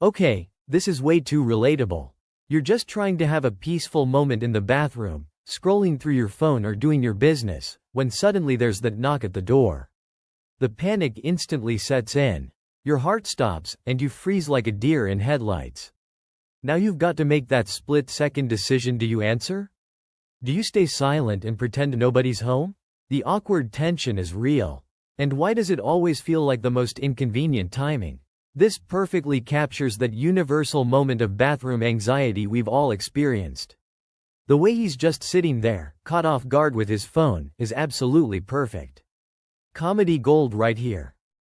Okay, this is way too relatable. You're just trying to have a peaceful moment in the bathroom, scrolling through your phone or doing your business, when suddenly there's that knock at the door. The panic instantly sets in. Your heart stops, and you freeze like a deer in headlights. Now you've got to make that split-second decision. Do you answer? Do you stay silent and pretend nobody's home? The awkward tension is real. And why does it always feel like the most inconvenient timing? This perfectly captures that universal moment of bathroom anxiety we've all experienced. The way he's just sitting there, caught off guard with his phone, is absolutely perfect. Comedy gold right here.